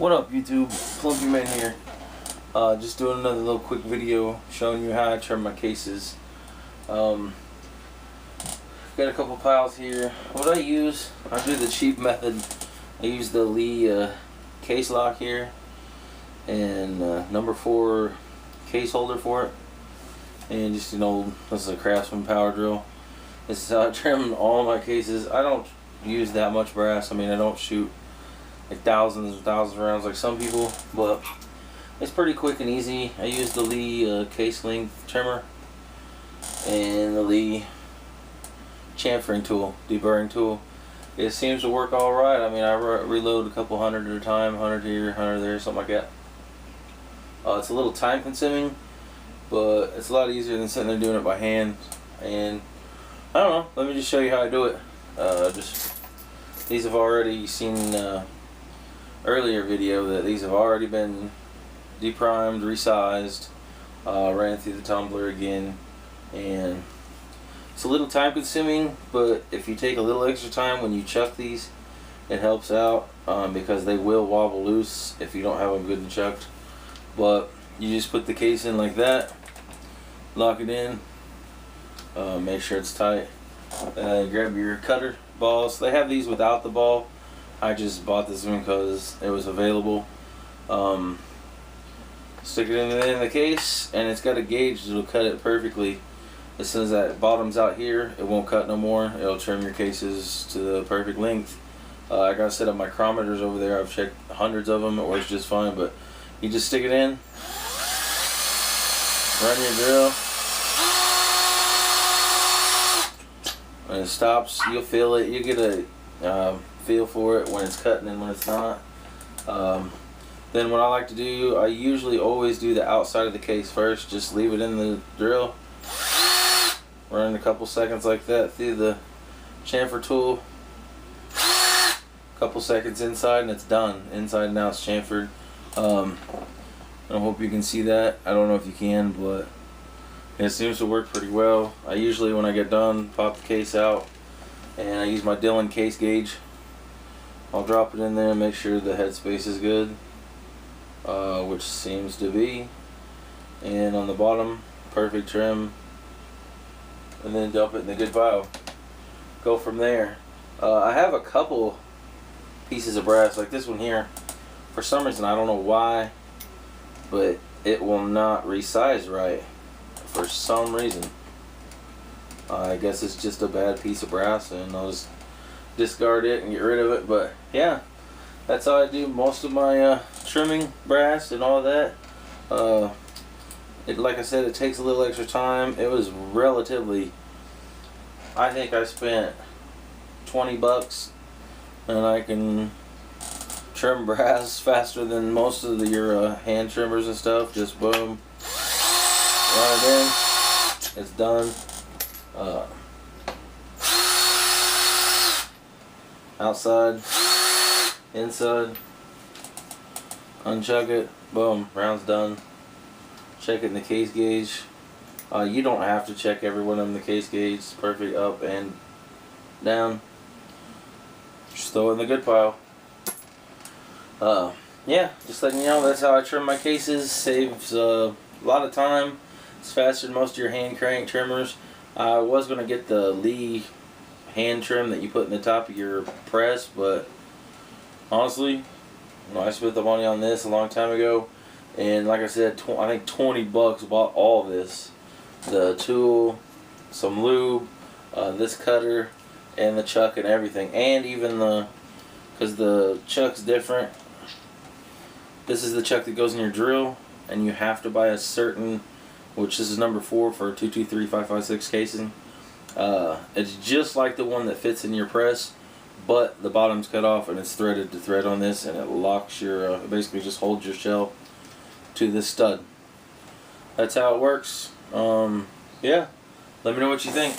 What up, YouTube? Plumpy Man here. Just doing another little quick video showing you how I trim my cases. Got a couple piles here. What I use, I do the cheap method. I use the Lee case lock here and number 4 case holder for it. And just an old, this is a Craftsman power drill. This is how I trim all my cases. I don't use that much brass. I mean, I don't shoot like thousands and thousands of rounds like some people, but it's pretty quick and easy. I use the Lee case length trimmer and the Lee chamfering tool, deburring tool. It seems to work all right. I mean, I reload a couple hundred at a time, 100 here, 100 there, something like that. It's a little time consuming, but it's a lot easier than sitting there doing it by hand. And I don't know, let me just show you how I do it. These have already seen earlier video that these have already been deprimed, resized, ran through the tumbler again, and it's a little time consuming, but if you take a little extra time when you chuck these, it helps out because they will wobble loose if you don't have them good and chucked. But you just put the case in like that, lock it in, make sure it's tight, grab your cutter balls. They have these without the ball. I just bought this one because it was available. Stick it in the case, and it's got a gauge that'll cut it perfectly. As soon as that bottom's out here, it won't cut no more. It'll trim your cases to the perfect length. I got set up micrometers over there. I've checked hundreds of them. It works just fine. But you just stick it in, run your drill, when it stops, you'll feel it. You get a feel for it when it's cutting and when it's not. Then what I like to do, I usually always do the outside of the case first. Just leave it in the drill, run a couple seconds like that through the chamfer tool, a couple seconds inside, and it's done. Inside and out it's chamfered. I hope you can see that. I don't know if you can, but it seems to work pretty well. I usually, when I get done, pop the case out, and I use my Dillon case gauge. I'll drop it in there and make sure the headspace is good, which seems to be. And on the bottom, perfect trim. And then dump it in the good pile. Go from there. I have a couple pieces of brass, like this one here. For some reason, I don't know why, but it will not resize right. For some reason. I guess it's just a bad piece of brass, and I'll just discard it and get rid of it. But yeah, that's how I do most of my trimming brass and all that. Like I said, it takes a little extra time. It was relatively, I think I spent 20 bucks and I can trim brass faster than most of your hand trimmers and stuff. Just boom, run it in, it's done. Outside, inside, unchuck it, boom, round's done. Check it in the case gauge. You don't have to check every one of the case gauge. It's perfect up and down. Just throw it in the good pile. Yeah, just letting you know, that's how I trim my cases. Saves a lot of time. It's faster than most of your hand crank trimmers. I was going to get the Lee hand trim that you put in the top of your press, but honestly, I spent the money on this a long time ago, and like I said, I think 20 bucks bought all this. The tool, some lube, this cutter, and the chuck and everything, and even because the chuck's different. This is the chuck that goes in your drill, and you have to buy a certain, which this is number 4 for 223/556 casing. It's just like the one that fits in your press, but the bottom's cut off and it's threaded to thread on this, and it locks your, basically just holds your shell to this stud. That's how it works. Yeah, let me know what you think.